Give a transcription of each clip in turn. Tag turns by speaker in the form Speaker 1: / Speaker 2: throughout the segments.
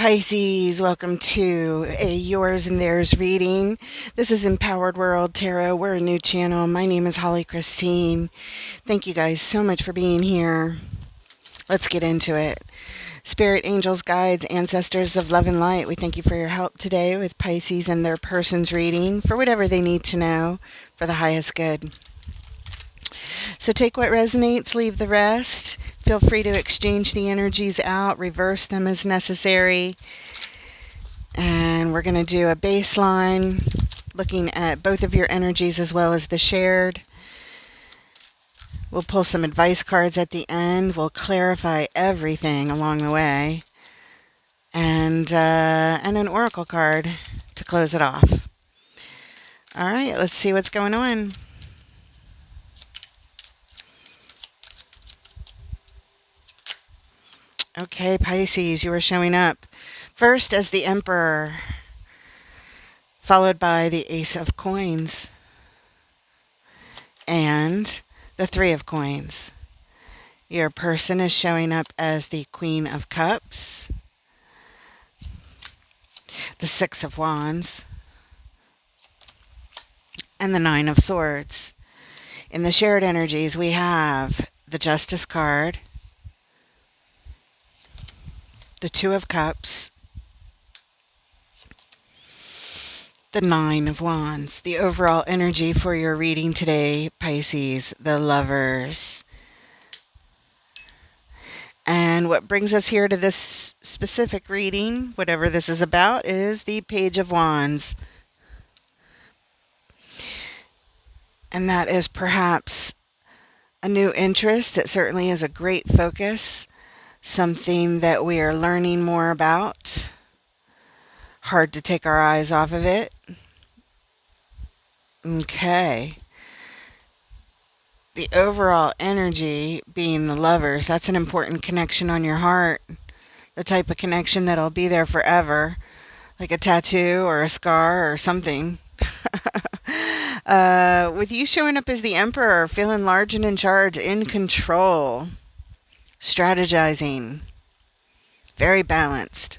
Speaker 1: Pisces, welcome to a Yours and Theirs reading. This is Empowered World Tarot. We're a new channel. My name is Holly Christine. Thank you guys so much for being here. Let's get into it. Spirit, angels, guides, ancestors of love and light, we thank you for your help today with Pisces and their person's reading for whatever they need to know for the highest good. So take what resonates, leave the rest. Feel free to exchange the energies out, reverse them as necessary. And we're going to do a baseline, looking at both of your energies as well as the shared. We'll pull some advice cards at the end. We'll clarify everything along the way. And an oracle card to close it off. All right, let's see what's going on. Okay, Pisces, you are showing up first as the Emperor, followed by the Ace of Coins and the Three of Coins. Your person is showing up as the Queen of Cups, the Six of Wands, and the Nine of Swords. In the shared energies, we have the Justice card, the Two of Cups, the Nine of Wands. The overall energy for your reading today, Pisces, the Lovers. And what brings us here to this specific reading, whatever this is about, is the Page of Wands. And that is perhaps a new interest. It certainly is a great focus. Something that we are learning more about. Hard to take our eyes off of it. Okay. The overall energy being the Lovers, that's an important connection on your heart. The type of connection that'll be there forever. Like a tattoo or a scar or something. With you showing up as the Emperor, feeling large and in charge, in control. Strategizing, very balanced.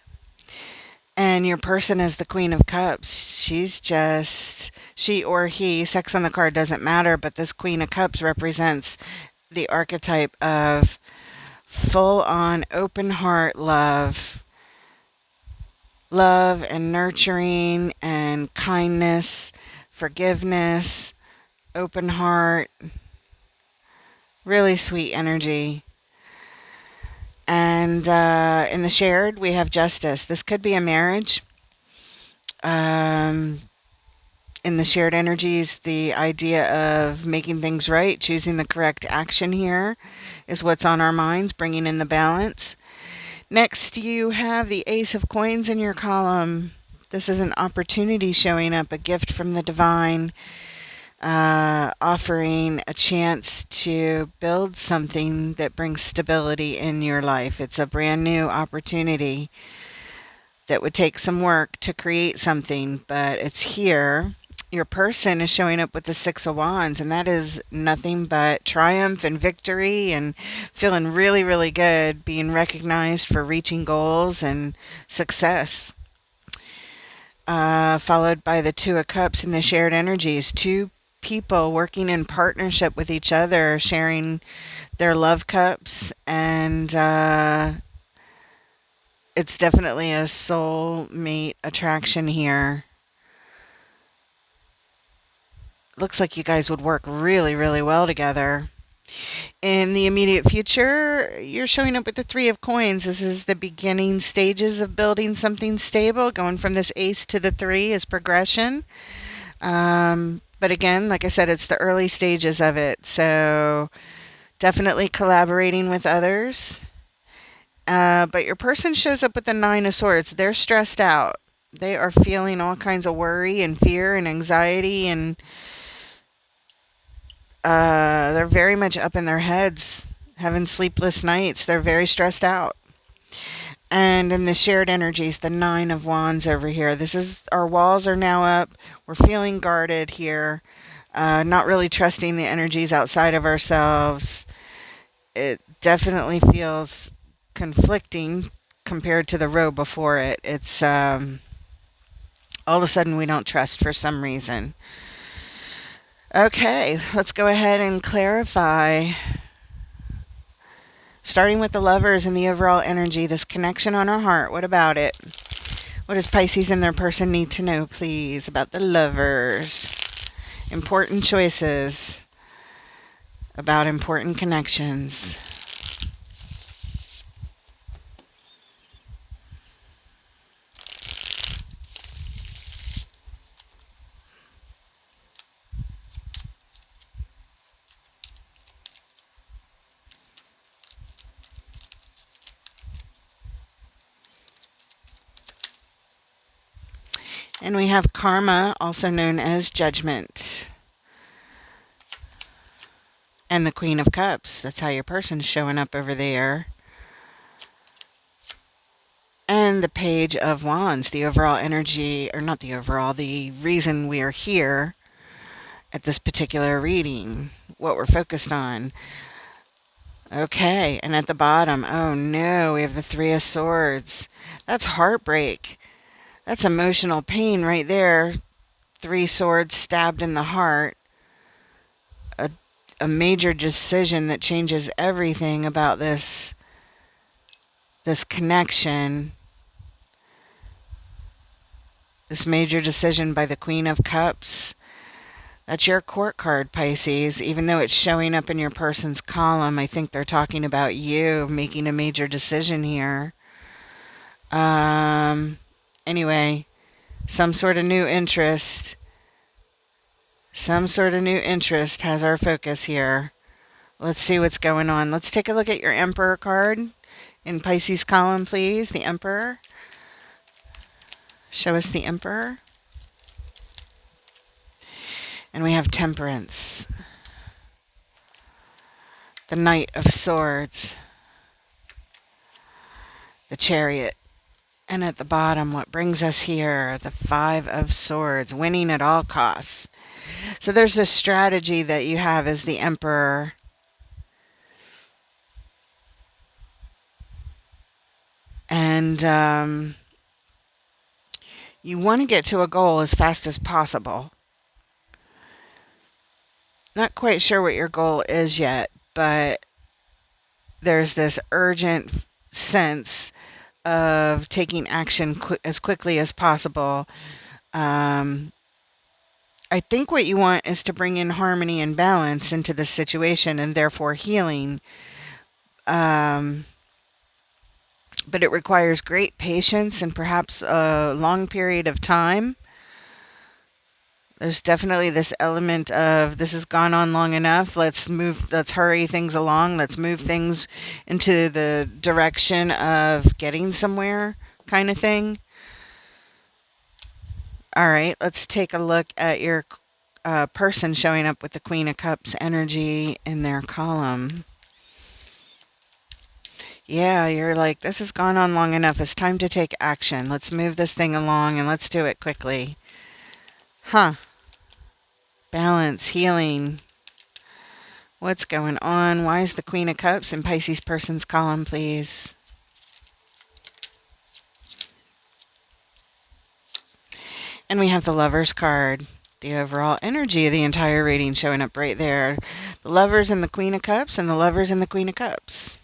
Speaker 1: And your person is the Queen of Cups. She's just, she or he, sex on the card doesn't matter, but this Queen of Cups represents the archetype of full-on open heart love. Love and nurturing and kindness, forgiveness, open heart. Really sweet energy. And in the shared, we have Justice. This could be a marriage. In the shared energies, the idea of making things right, choosing the correct action here is what's on our minds, bringing in the balance. Next, you have the Ace of Coins in your column. This is an opportunity showing up, a gift from the divine. Offering a chance to build something that brings stability in your life. It's a brand new opportunity that would take some work to create something, but it's here. Your person is showing up with the Six of Wands, and that is nothing but triumph and victory and feeling really, really good, being recognized for reaching goals and success. Followed by the Two of Cups and the shared energies. Two people working in partnership with each other, sharing their love cups, and it's definitely a soulmate attraction here. Looks like you guys would work really, really well together. In the immediate future, you're showing up with the Three of Coins. This is the beginning stages of building something stable. Going from this Ace to the Three is progression. But again, like I said, it's the early stages of it. So definitely collaborating with others. But your person shows up with the Nine of Swords. They're stressed out. They are feeling all kinds of worry and fear and anxiety. And they're very much up in their heads, having sleepless nights. They're very stressed out. And in the shared energies, the Nine of Wands over here. This is, our walls are now up. We're feeling guarded here. Not really trusting the energies outside of ourselves. It definitely feels conflicting compared to the row before it. It's all of a sudden we don't trust for some reason. Okay, let's go ahead and clarify. Starting with the lovers and the overall energy, this connection on our heart. What about it? What does Pisces and their person need to know, please, about the lovers? Important choices about important connections. And we have karma, also known as judgment. And the Queen of Cups. That's how your person's showing up over there. And the Page of Wands, the overall energy, or not the overall, the reason we are here at this particular reading, what we're focused on. Okay, and at the bottom, oh no, we have the Three of Swords. That's heartbreak. That's emotional pain right there. Three swords stabbed in the heart. A major decision that changes everything about this connection. This major decision by the Queen of Cups. That's your court card, Pisces. Even though it's showing up in your person's column, I think they're talking about you making a major decision here. Anyway, some sort of new interest. Some sort of new interest has our focus here. Let's see what's going on. Let's take a look at your Emperor card in Pisces column, please. The Emperor. Show us the Emperor. And we have Temperance. The Knight of Swords. The Chariot. And at the bottom, what brings us here? The Five of Swords. Winning at all costs. So there's this strategy that you have as the Emperor. And you want to get to a goal as fast as possible. Not quite sure what your goal is yet, but there's this urgent sense of taking action as quickly as possible. I think what you want is to bring in harmony and balance into the situation and therefore healing. But it requires great patience and perhaps a long period of time. There's definitely this element of this has gone on long enough. Let's hurry things along. Let's move things into the direction of getting somewhere kind of thing. All right, let's take a look at your person showing up with the Queen of Cups energy in their column. Yeah, you're like, this has gone on long enough. It's time to take action. Let's move this thing along and let's do it quickly. Balance, healing. What's going on? Why is the Queen of Cups in Pisces person's column, please? And we have the Lovers card. The overall energy of the entire reading showing up right there. The Lovers and the Queen of Cups and the Lovers and the Queen of Cups.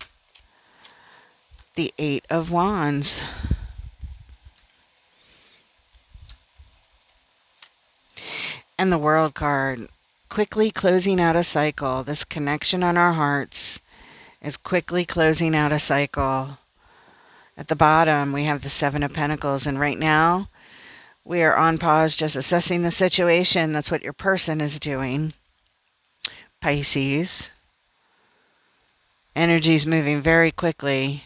Speaker 1: The Eight of Wands. And the World card. Quickly closing out a cycle. This connection on our hearts is quickly closing out a cycle. At the bottom, we have the Seven of Pentacles. And right now, we are on pause just assessing the situation. That's what your person is doing. Pisces. Energy's moving very quickly.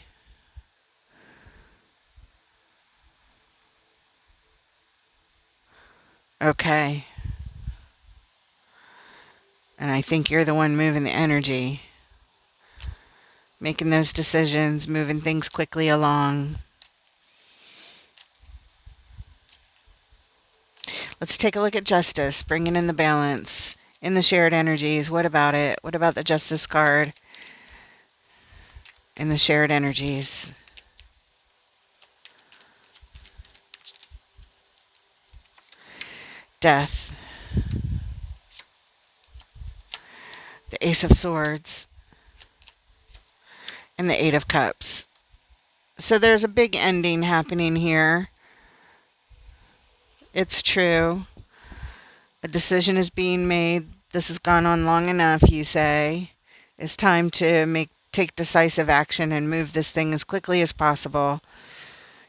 Speaker 1: Okay. And I think you're the one moving the energy. Making those decisions, moving things quickly along. Let's take a look at Justice, bringing in the balance in the shared energies. What about it? What about the Justice card in the shared energies? Death, the Ace of Swords, and the Eight of Cups. So there's a big ending happening here. It's true. A decision is being made. This has gone on long enough, you say. It's time to take decisive action and move this thing as quickly as possible.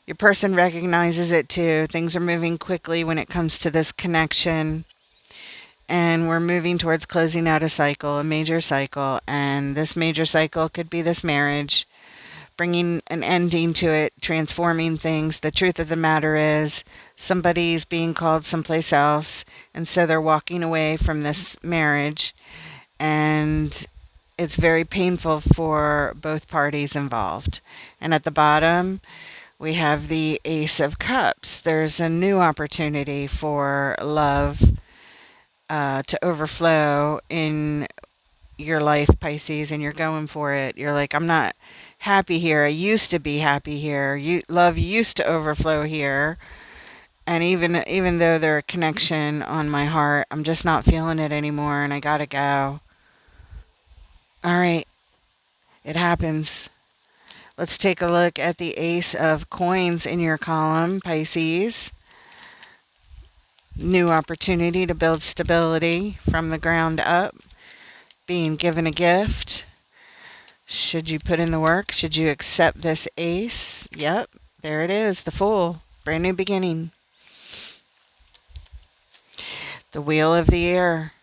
Speaker 1: Your person recognizes it too. Things are moving quickly when it comes to this connection. And we're moving towards closing out a cycle, a major cycle. And this major cycle could be this marriage, bringing an ending to it, transforming things. The truth of the matter is somebody's being called someplace else. And so they're walking away from this marriage. And it's very painful for both parties involved. And at the bottom, we have the Ace of Cups. There's a new opportunity for love to overflow in your life, Pisces, and you're going for it. You're like, I'm not happy here. I used to be happy here. Love used to overflow here. And even though there's a connection on my heart, I'm just not feeling it anymore, and I gotta go. All right, it happens. Let's take a look at the Ace of Coins in your column, Pisces. New opportunity to build stability from the ground up. Being given a gift. Should you put in the work? Should you accept this ace? Yep, there it is, the Fool. Brand new beginning. The Wheel of the Air.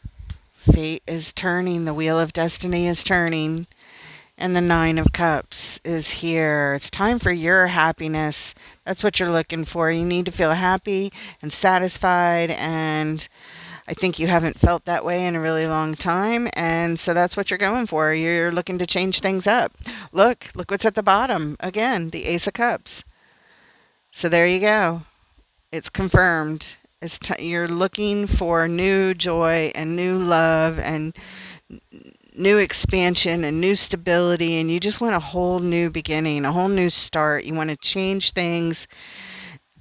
Speaker 1: Fate is turning. The Wheel of Destiny is turning. And the Nine of Cups is here. It's time for your happiness. That's what you're looking for. You need to feel happy and satisfied, and I think you haven't felt that way in a really long time, and so that's what you're going for. You're looking to change things up. Look what's at the bottom. Again, the Ace of Cups. So there you go. It's confirmed. You're looking for new joy and new love and new expansion and new stability, and you just want a whole new beginning, a whole new start. You want to change things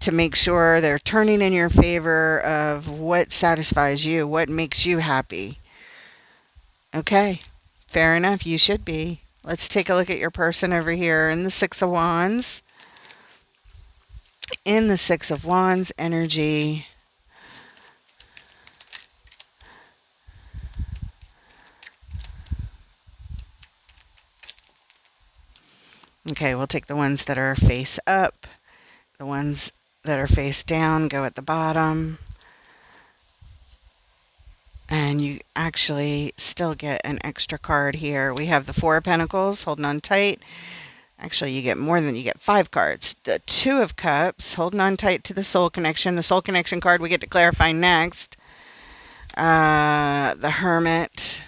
Speaker 1: to make sure they're turning in your favor of what satisfies you, what makes you happy. Okay, fair enough, you should be. Let's take a look at your person over here in the Six of Wands. In the Six of Wands energy, okay, we'll take the ones that are face up. The ones that are face down go at the bottom. And you actually still get an extra card here. We have the Four of Pentacles, holding on tight. Actually, you get more than, you get 5 cards. The Two of Cups, holding on tight to the Soul Connection. The Soul Connection card we get to clarify next. The Hermit,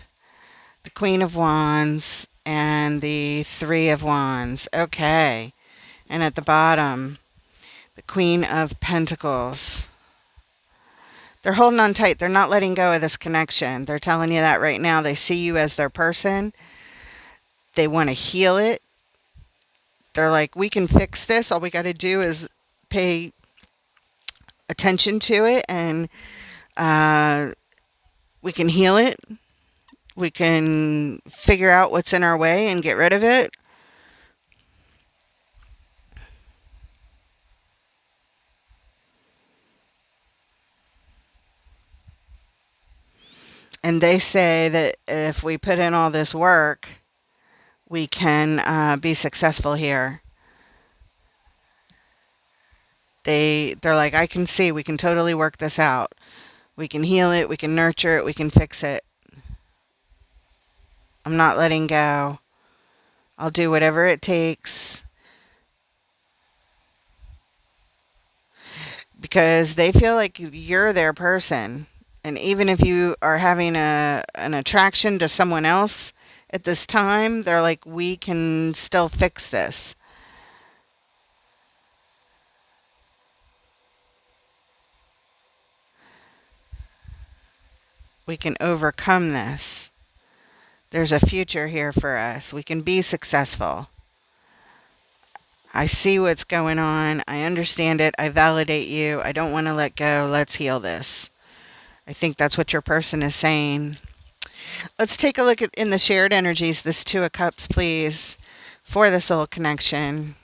Speaker 1: the Queen of Wands, and the Three of Wands. Okay. And at the bottom, the Queen of Pentacles. They're holding on tight. They're not letting go of this connection. They're telling you that right now. They see you as their person. They want to heal it. They're like, we can fix this. All we got to do is pay attention to it, and we can heal it. We can figure out what's in our way and get rid of it. And they say that if we put in all this work, we can be successful here. They're like, I can see, we can totally work this out. We can heal it, we can nurture it, we can fix it. I'm not letting go. I'll do whatever it takes. Because they feel like you're their person. And even if you are having an attraction to someone else at this time, they're like, we can still fix this. We can overcome this. There's a future here for us. We can be successful. I see what's going on. I understand it. I validate you. I don't want to let go. Let's heal this. I think that's what your person is saying. Let's take a look at in the shared energies, this Two of Cups, please, for the soul connection.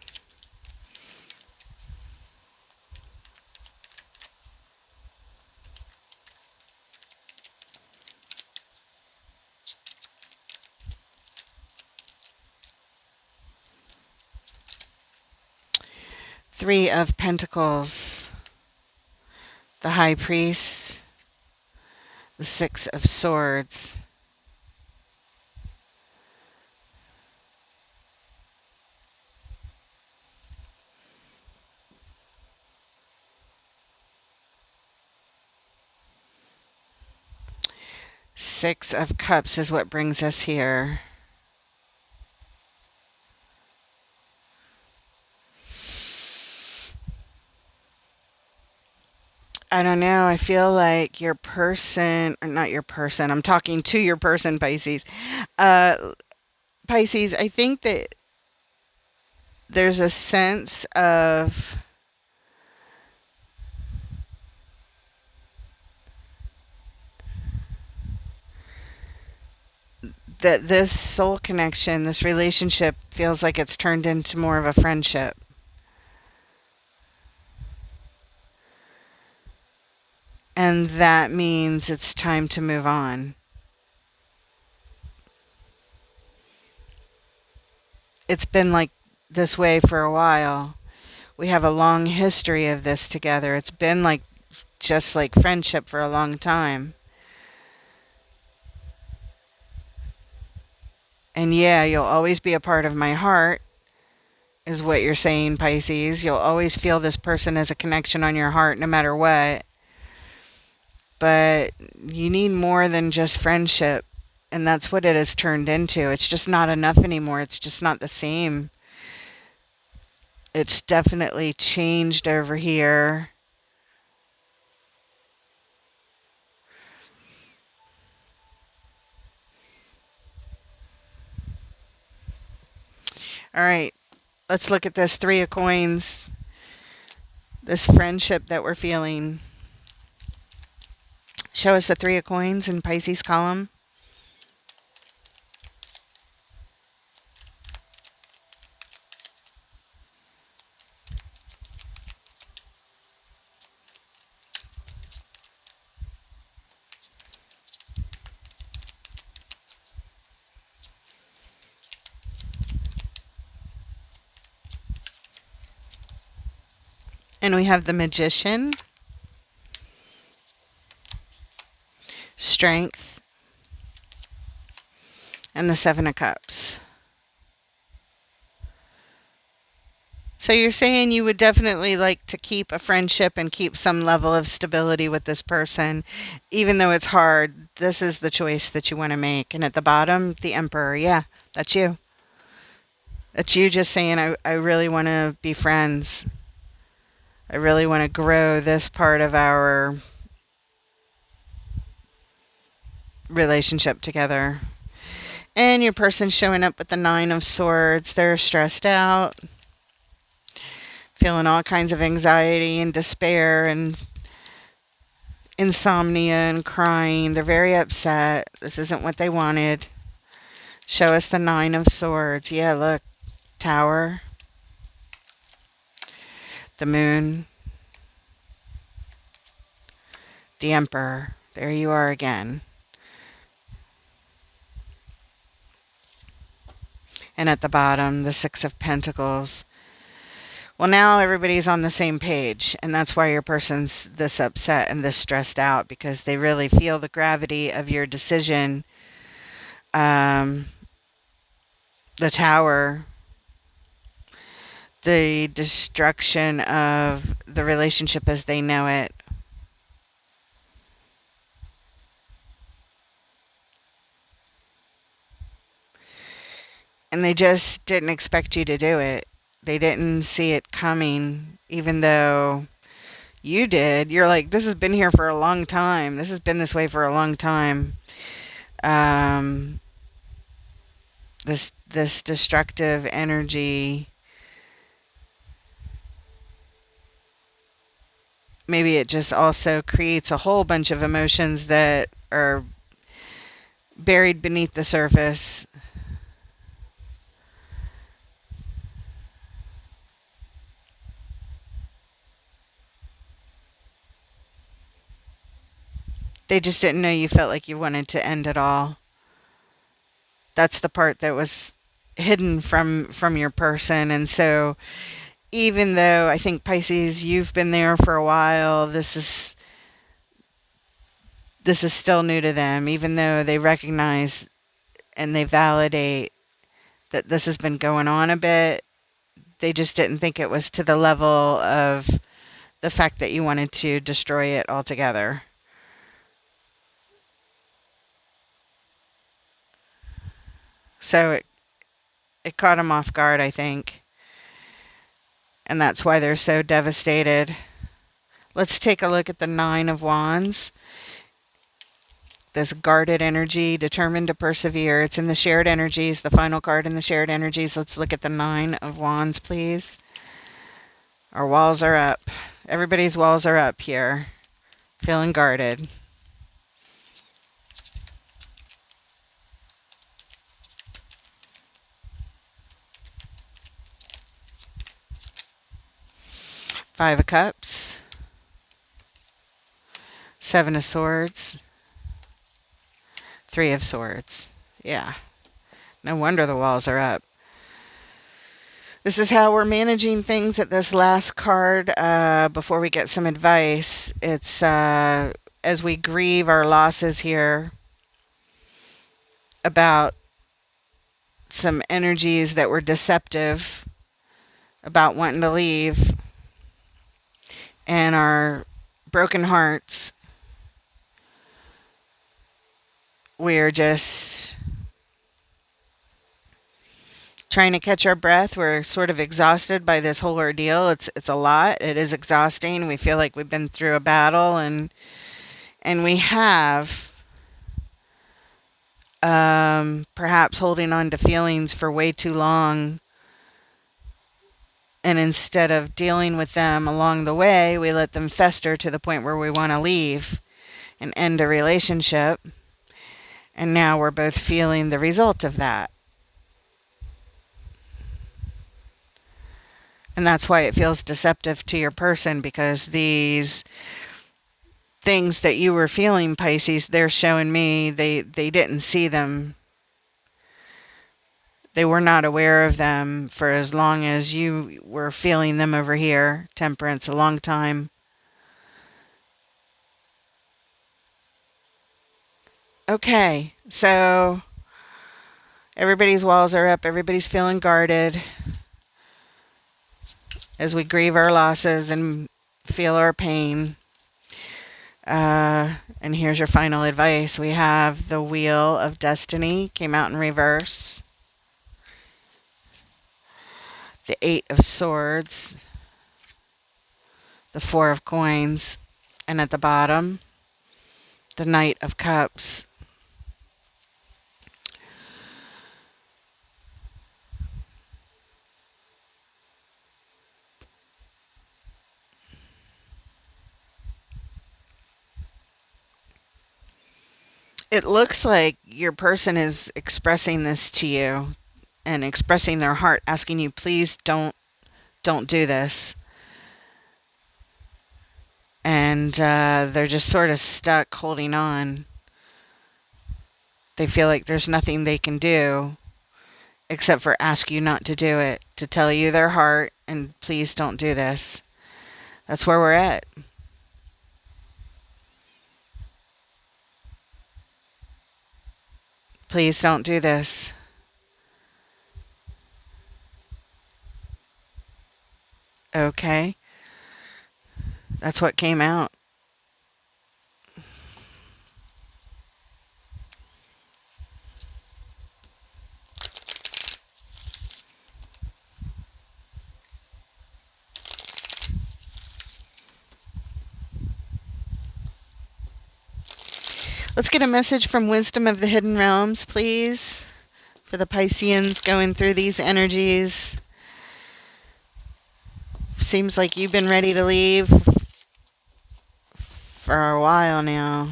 Speaker 1: Three of Pentacles, the High Priest, the Six of Swords. Six of Cups is what brings us here. I don't know. I feel like your person, or not your person, I'm talking to your person, Pisces. Pisces, I think that there's a sense of that this soul connection, this relationship feels like it's turned into more of a friendship. And that means it's time to move on. It's been like this way for a while. We have a long history of this together. It's been like just like friendship for a long time. And yeah, you'll always be a part of my heart, is what you're saying, Pisces. You'll always feel this person as a connection on your heart no matter what. But you need more than just friendship. And that's what it has turned into. It's just not enough anymore. It's just not the same. It's definitely changed over here. All right, let's look at this Three of Coins, this friendship that we're feeling. Show us the Three of Coins in Pisces column. And we have the Magician, Strength, and the Seven of Cups. So you're saying you would definitely like to keep a friendship and keep some level of stability with this person, even though it's hard. This is the choice that you want to make. And at the bottom, the Emperor. Yeah, that's you. That's you just saying, I really want to be friends. I really want to grow this part of our relationship together. And your person's showing up with the Nine of Swords. They're stressed out, feeling all kinds of anxiety and despair and insomnia and crying. They're very upset. This isn't what they wanted. Show us the Nine of Swords. Yeah, look. Tower. The Moon. The Emperor. There you are again. And at the bottom, the Six of Pentacles. Well, now everybody's on the same page, and that's why your person's this upset and this stressed out, because they really feel the gravity of your decision. The Tower, the destruction of the relationship as they know it. And they just didn't expect you to do it. They didn't see it coming, even though you did. You're like, this has been here for a long time. This has been this way for a long time. This destructive energy maybe it just also creates a whole bunch of emotions that are buried beneath the surface. They just didn't know you felt like you wanted to end it all. That's the part that was hidden from your person. And so even though I think Pisces, you've been there for a while, this is still new to them, even though they recognize and they validate that this has been going on a bit. They just didn't think it was to the level of the fact that you wanted to destroy it altogether. So it caught them off guard, I think. And that's why they're so devastated. Let's take a look at the Nine of Wands. This guarded energy, determined to persevere. It's in the shared energies, the final card in the shared energies. Let's look at the Nine of Wands, please. Our walls are up. Everybody's walls are up here. Feeling guarded. Five of Cups. Seven of Swords. Three of Swords. Yeah. No wonder the walls are up. This is how we're managing things at this last card before we get some advice. It's as we grieve our losses here about some energies that were deceptive about wanting to leave, and our broken hearts. We're just trying to catch our breath. We're sort of exhausted by this whole ordeal. It's a lot. It is exhausting. We feel like we've been through a battle, and we have perhaps holding on to feelings for way too long. And instead of dealing with them along the way, we let them fester to the point where we want to leave and end a relationship. And now we're both feeling the result of that. And that's why it feels deceptive to your person, because these things that you were feeling, Pisces, they're showing me they didn't see them. They were not aware of them for as long as you were feeling them over here. Temperance, a long time. Okay, so everybody's walls are up. Everybody's feeling guarded as we grieve our losses and feel our pain. And here's your final advice. We have the Wheel of Destiny came out in reverse. The Eight of Swords. The Four of Coins. And at the bottom, the Knight of Cups. It looks like your person is expressing this to you and expressing their heart, asking you, please don't do this. And they're just sort of stuck holding on. They feel like there's nothing they can do except for ask you not to do it, to tell you their heart, and please don't do this. That's where we're at. Please don't do this. Okay. That's what came out. Let's get a message from Wisdom of the Hidden Realms, please, for the Pisceans going through these energies. Seems like you've been ready to leave for a while now.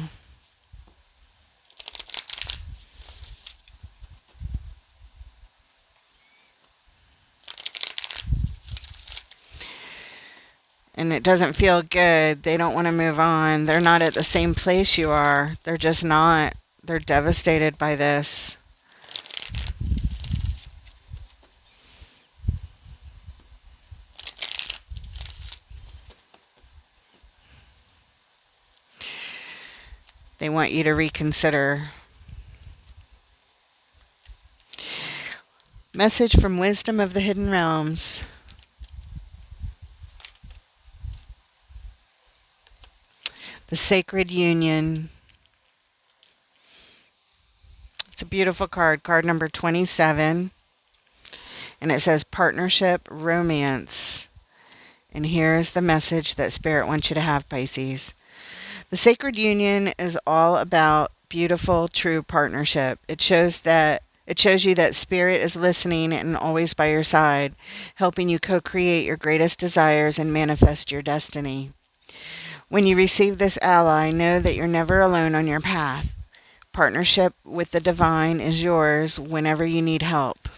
Speaker 1: And it doesn't feel good. They don't want to move on. They're not at the same place you are. They're just not. They're devastated by this. They want you to reconsider. Message from Wisdom of the Hidden Realms. The Sacred Union. It's a beautiful card, card number 27. And it says partnership, romance. And here's the message that Spirit wants you to have, Pisces. The Sacred Union is all about beautiful, true partnership. It shows you that Spirit is listening and always by your side, helping you co-create your greatest desires and manifest your destiny. When you receive this ally, know that you're never alone on your path. Partnership with the divine is yours whenever you need help.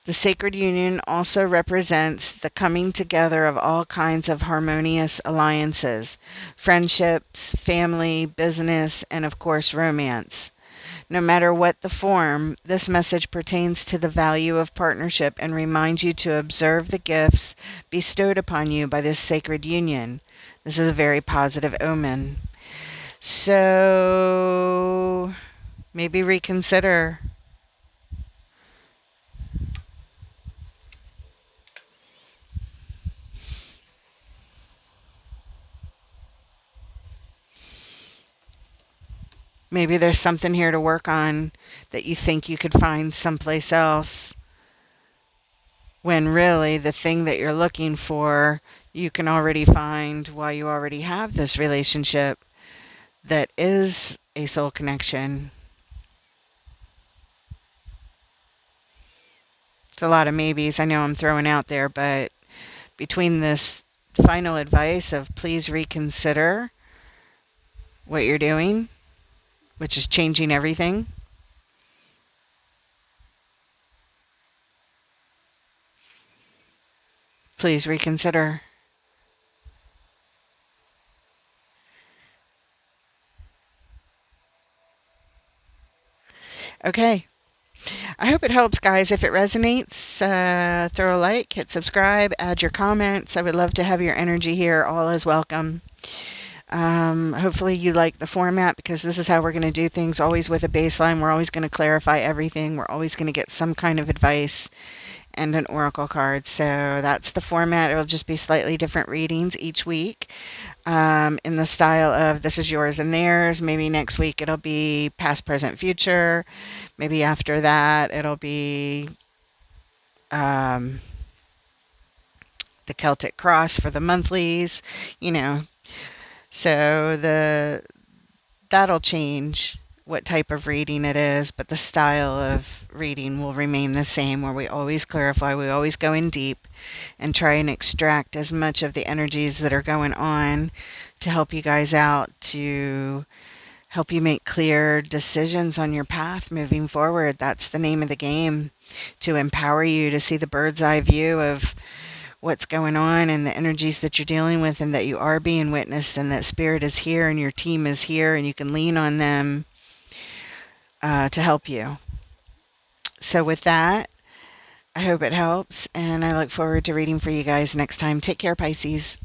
Speaker 1: The Sacred Union also represents the coming together of all kinds of harmonious alliances, friendships, family, business, and of course romance. No matter what the form, this message pertains to the value of partnership and reminds you to observe the gifts bestowed upon you by this sacred union. This is a very positive omen. So maybe reconsider. Maybe there's something here to work on that you think you could find someplace else, when really the thing that you're looking for you can already find while you already have this relationship that is a soul connection. It's a lot of maybes I know I'm throwing out there, but between this final advice of please reconsider what you're doing, which is changing everything, please reconsider. Okay. I hope it helps, guys. If it resonates, throw a like, hit subscribe, add your comments. I would love to have your energy here. All is welcome. Hopefully you like the format, because this is how we're going to do things, always with a baseline. We're always going to clarify everything. We're always going to get some kind of advice and an oracle card. So that's the format. It'll just be slightly different readings each week, in the style of This Is Yours and Theirs. Maybe next week it'll be past, present, future. Maybe after that it'll be the Celtic Cross for the monthlies, you know. So that'll change what type of reading it is, but the style of reading will remain the same, where we always clarify, we always go in deep and try and extract as much of the energies that are going on to help you guys out, to help you make clear decisions on your path moving forward. That's the name of the game, to empower you to see the bird's eye view of what's going on and the energies that you're dealing with, and that you are being witnessed, and that Spirit is here and your team is here and you can lean on them to help you. So with that, I hope it helps, and I look forward to reading for you guys next time. Take care, Pisces.